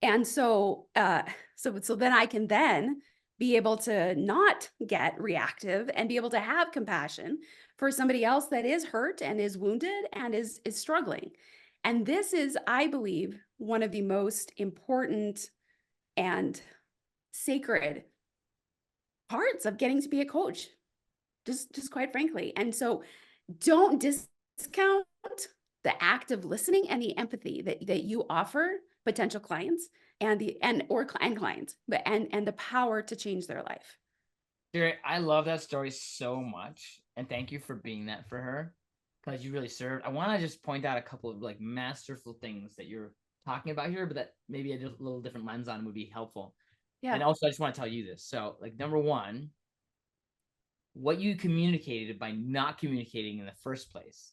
And so then I can then be able to not get reactive and be able to have compassion for somebody else that is hurt and is wounded and is struggling. And this is, I believe, one of the most important and sacred parts of getting to be a coach, just quite frankly. And so don't discount the act of listening and the empathy that you offer potential clients and clients, but and the power to change their life. Jerry, I love that story so much, and thank you for being that for her, because you really served. I want to just point out a couple of like masterful things that you're talking about here, but that maybe a little different lens on would be helpful. Yeah. And also, I just want to tell you this. So, like, number one, what you communicated by not communicating in the first place,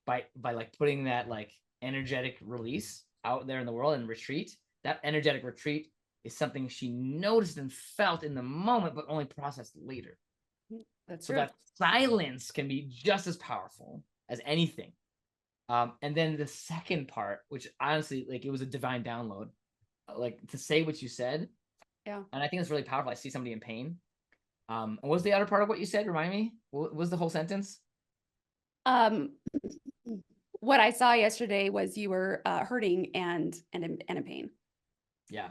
by like putting that like energetic release out there in the world and retreat, that energetic retreat is something she noticed and felt in the moment, but only processed later. That's So true. that silence can be just as powerful as anything. And then the second part, which honestly, like, it was a divine download, like to say what you said. Yeah. And I think it's really powerful. I see somebody in pain. And what was the other part of what you said? Remind me. What was the whole sentence? Um, what I saw yesterday was you were hurting and in pain. Yeah.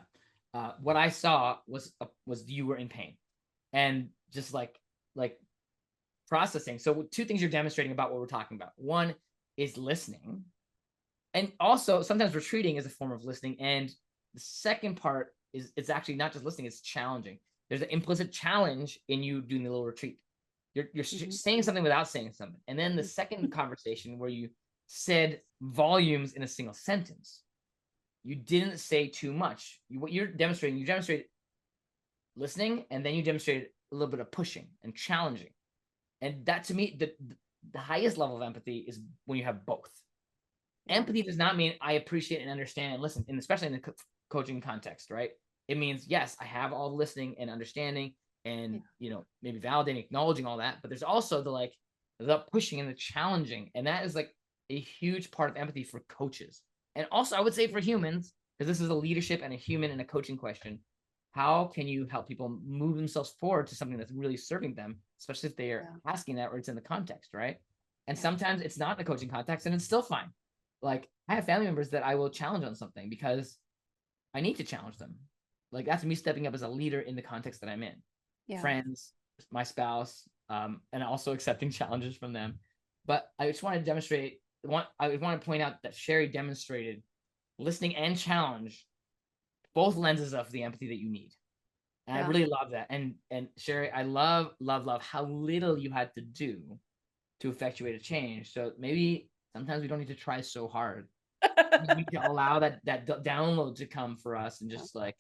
What I saw was you were in pain, and just like processing. So two things you're demonstrating about what we're talking about. One is listening, and also sometimes retreating is a form of listening. And the second part is it's actually not just listening; it's challenging. There's an implicit challenge in you doing the little retreat. You're saying something without saying something, and then the second conversation where you said volumes in a single sentence. You didn't say too much. What you're demonstrating, you demonstrate listening, and then you demonstrate a little bit of pushing and challenging. And that, to me, the highest level of empathy is when you have both. Empathy does not mean I appreciate and understand and listen, and especially in the coaching context, right? It means, yes, I have all the listening and understanding and, maybe validating, acknowledging all that. But there's also the pushing and the challenging. And that is like a huge part of empathy for coaches. And also, I would say for humans, because this is a leadership and a human and a coaching question, how can you help people move themselves forward to something that's really serving them, especially if they are asking that or it's in the context, right? And sometimes it's not in the coaching context and it's still fine. Like, I have family members that I will challenge on something because I need to challenge them. Like, that's me stepping up as a leader in the context that I'm in. Yeah. Friends, my spouse, and also accepting challenges from them. But I just want to demonstrate, I want to point out that Sherry demonstrated listening and challenge, both lenses of the empathy that you need. And I really love that. And Sherry, I love how little you had to do to effectuate a change. So maybe sometimes we don't need to try so hard. We need to allow that download to come for us and just like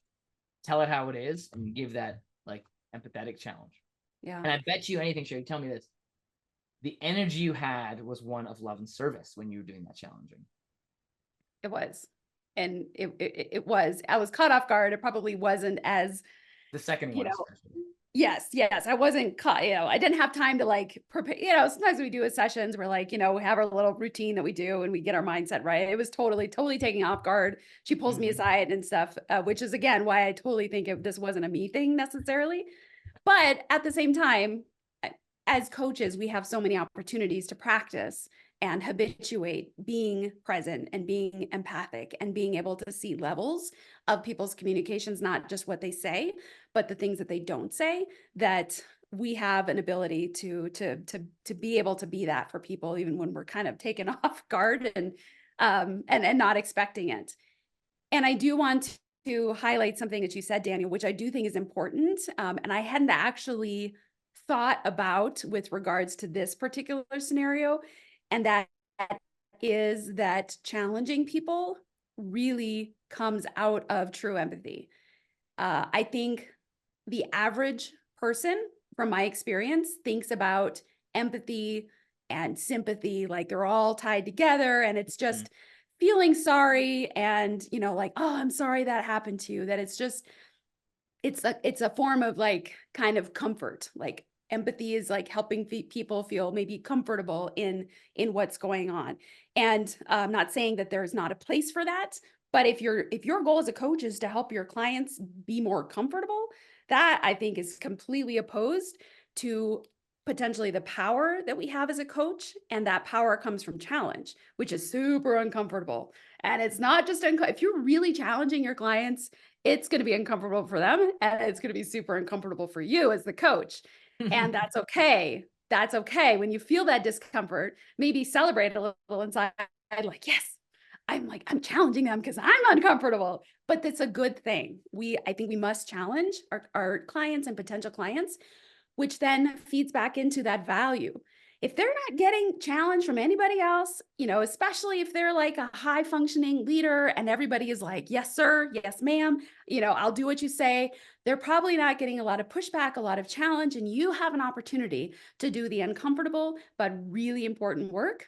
tell it how it is and give that like empathetic challenge. Yeah. And I bet you anything, Sherry, tell me this. The energy you had was one of love and service when you were doing that challenging. It was. And it was. I was caught off guard. It probably wasn't as the second one. Yes. I wasn't caught, I didn't have time to like prepare, sometimes we do sessions where like, we have our little routine that we do and we get our mindset right. It was totally taking off guard. She pulls me aside and stuff, which is again, why I totally think this wasn't a me thing necessarily. But at the same time, as coaches, we have so many opportunities to practice and habituate being present and being empathic and being able to see levels of people's communications, not just what they say, but the things that they don't say, that we have an ability to be able to be that for people, even when we're kind of taken off guard and not expecting it. And I do want to highlight something that you said, Daniel, which I do think is important. And I hadn't actually thought about with regards to this particular scenario. And that is that challenging people really comes out of true empathy. I think the average person, from my experience, thinks about empathy and sympathy like they're all tied together, and it's just feeling sorry and, like, oh, I'm sorry that happened to you. That it's just, it's a form of like kind of comfort. Like, empathy is like helping people feel maybe comfortable in what's going on. And I'm not saying that there's not a place for that, but if your goal as a coach is to help your clients be more comfortable, that I think is completely opposed to potentially the power that we have as a coach. And that power comes from challenge, which is super uncomfortable. And it's not just if you're really challenging your clients it's going to be uncomfortable for them, and it's going to be super uncomfortable for you as the coach. And that's okay. That's okay. When you feel that discomfort, maybe celebrate a little inside, like, yes, I'm challenging them because I'm uncomfortable, but that's a good thing. I think we must challenge our clients and potential clients, which then feeds back into that value. If they're not getting challenged from anybody else, especially if they're like a high functioning leader and everybody is like, yes, sir, yes, ma'am, I'll do what you say, they're probably not getting a lot of pushback, a lot of challenge. And you have an opportunity to do the uncomfortable, but really important work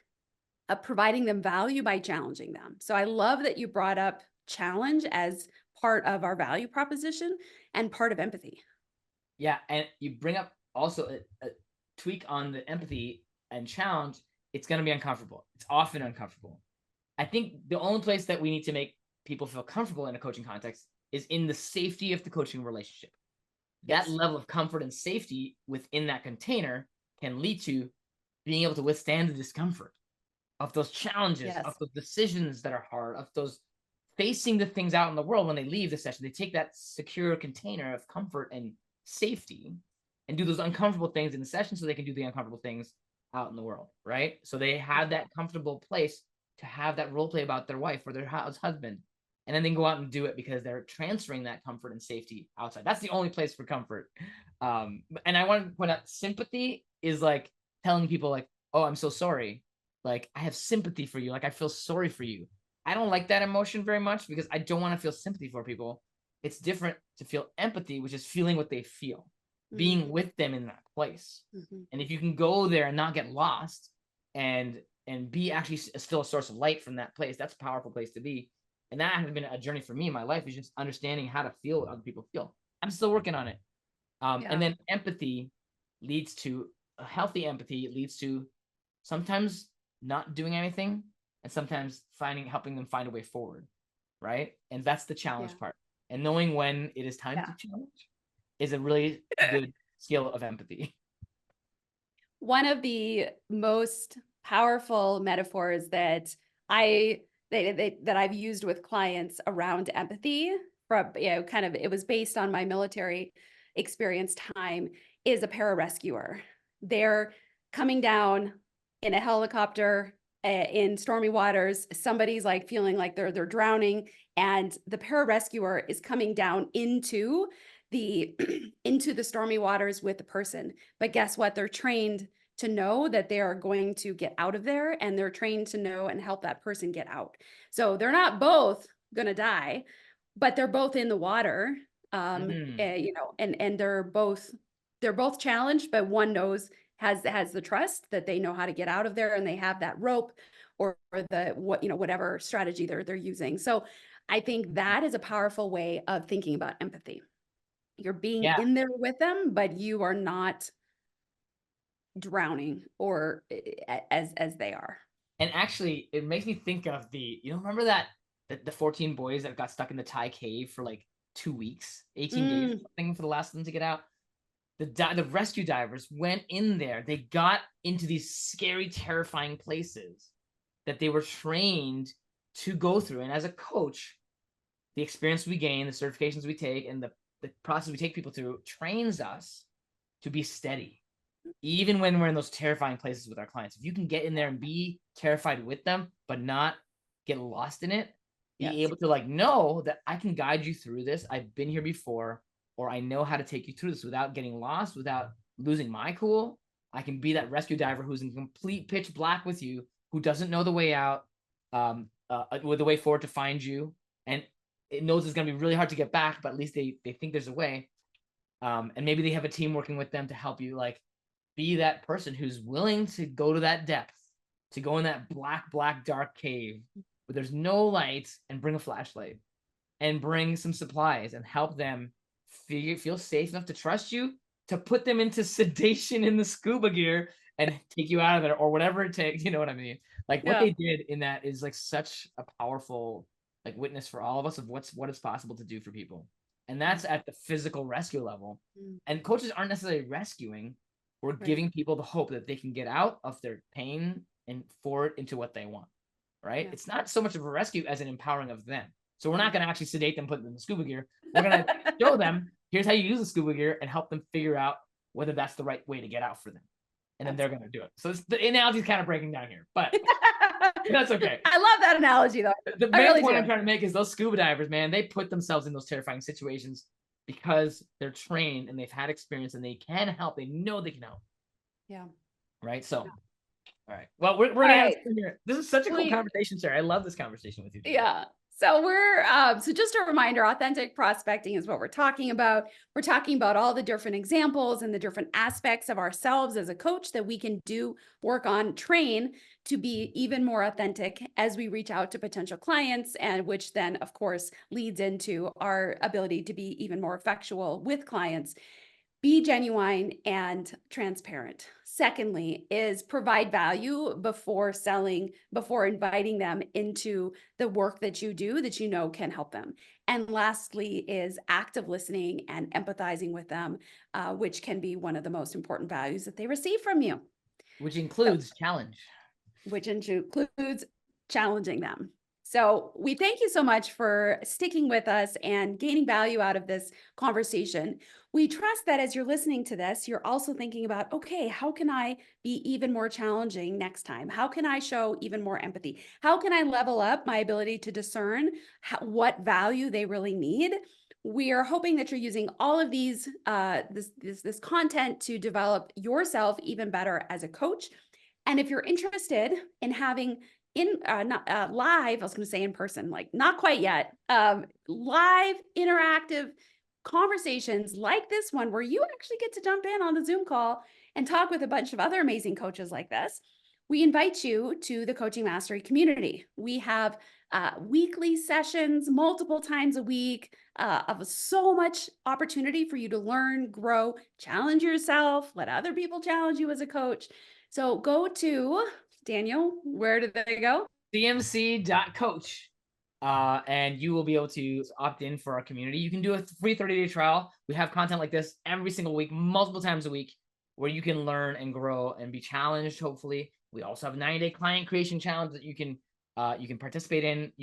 of providing them value by challenging them. So I love that you brought up challenge as part of our value proposition and part of empathy. Yeah, and you bring up also a tweak on the empathy and challenge. It's going to be uncomfortable. It's often uncomfortable. I think the only place that we need to make people feel comfortable in a coaching context is in the safety of the coaching relationship. That level of comfort and safety within that container can lead to being able to withstand the discomfort of those challenges, of those decisions that are hard, of those facing the things out in the world. When they leave the session, they take that secure container of comfort and safety and do those uncomfortable things in the session so they can do the uncomfortable things out in the world, right? So they have that comfortable place to have that role play about their wife or their husband, and then they can go out and do it because they're transferring that comfort and safety outside. That's the only place for comfort. And I want to point out, sympathy is like telling people like, oh, I'm so sorry. Like, I have sympathy for you. Like, I feel sorry for you. I don't like that emotion very much because I don't want to feel sympathy for people. It's different to feel empathy, which is feeling what they feel, being with them in that place. And if you can go there and not get lost and be actually still a source of light from that place, that's a powerful place to be. And that has been a journey for me in my life, is just understanding how to feel what other people feel. I'm still working on it. And then empathy leads to a healthy empathy. It leads to sometimes not doing anything and sometimes helping them find a way forward. Right. And that's the challenge part. And knowing when it is time to challenge is a really good skill of empathy. One of the most powerful metaphors that I've used with clients around empathy, from it was based on my military experience time, is a pararescuer. They're coming down in a helicopter in stormy waters. Somebody's like feeling like they're drowning, and the pararescuer is coming down into the stormy waters with the person. But guess what? They're trained to know that they are going to get out of there, and they're trained to know and help that person get out. So they're not both going to die, but they're both in the water. And they're both challenged, but one has the trust that they know how to get out of there, and they have that rope or whatever strategy they're using. So I think that is a powerful way of thinking about empathy. You're being in there with them, but you are not drowning or as they are. And actually, it makes me think of remember that the 14 boys that got stuck in the Thai cave for like 2 weeks, 18 days, something, for the last of them to get out. The rescue divers went in there. They got into these scary, terrifying places that they were trained to go through. And as a coach, the experience we gain, the certifications we take, and the process we take people through trains us to be steady, even when we're in those terrifying places with our clients. If you can get in there and be terrified with them, but not get lost in it, be able to know that I can guide you through this. I've been here before, or I know how to take you through this without getting lost, without losing my cool. I can be that rescue diver who's in complete pitch black with you, who doesn't know the way out, with the way forward to find you. And it knows it's going to be really hard to get back, but at least they think there's a way. And maybe they have a team working with them to help you, be that person who's willing to go to that depth, to go in that black, dark cave where there's no lights, and bring a flashlight and bring some supplies and help them feel safe enough to trust you, to put them into sedation in the scuba gear and take you out of it, or whatever it takes. You know what I mean? What they did in that is such a powerful witness for all of us of what is possible to do for people. And that's at the physical rescue level. And coaches aren't necessarily rescuing. We're giving people the hope that they can get out of their pain and forward into what they want, right? It's not so much of a rescue as an empowering of them. So we're not going to actually sedate them, put them in the scuba gear. We're going to show them, here's how you use the scuba gear, and help them figure out whether that's the right way to get out for them. And then they're going to do it. So the analogy is kind of breaking down here, but that's okay. I love that analogy though. The main point I'm trying to make is those scuba divers, man, they put themselves in those terrifying situations because they're trained and they've had experience and they can help. They know they can help. Yeah. Right. So, all right. Well, we're gonna have here. This is such a cool conversation, Sarah. I love this conversation with you today. Yeah. So we're so just a reminder, authentic prospecting is what we're talking about. We're talking about all the different examples and the different aspects of ourselves as a coach that we can do, work on, train to be even more authentic as we reach out to potential clients, and which then of course leads into our ability to be even more effectual with clients. Be genuine and transparent. Secondly, is provide value before selling, before inviting them into the work that you do that you know can help them. And lastly, is active listening and empathizing with them, which can be one of the most important values that they receive from you. Which includes challenge. Which includes challenging them. So we thank you so much for sticking with us and gaining value out of this conversation. We trust that as you're listening to this, you're also thinking about, okay, how can I be even more challenging next time? How can I show even more empathy? How can I level up my ability to discern what value they really need? We are hoping that you're using all of these, this content to develop yourself even better as a coach. And if you're interested in having not live, I was going to say in person, like not quite yet, live interactive conversations like this one, where you actually get to jump in on the Zoom call and talk with a bunch of other amazing coaches like this, we invite you to the Coaching Mastery community. We have weekly sessions, multiple times a week, of so much opportunity for you to learn, grow, challenge yourself, let other people challenge you as a coach. So go to, Daniel, where did they go? cmc.coach. And you will be able to opt in for our community. You can do a free 30-day trial. We have content like this every single week, multiple times a week, where you can learn and grow and be challenged, hopefully. We also have a 90-day client creation challenge that you can participate in.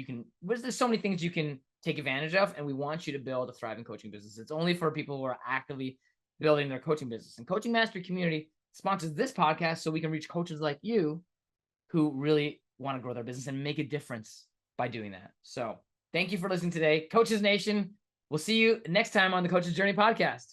There's so many things you can take advantage of, and we want you to build a thriving coaching business. It's only for people who are actively building their coaching business. And Coaching Mastery Community sponsors this podcast so we can reach coaches like you who really want to grow their business and make a difference by doing that. So thank you for listening today, Coaches Nation. We'll see you next time on the Coach's Journey podcast.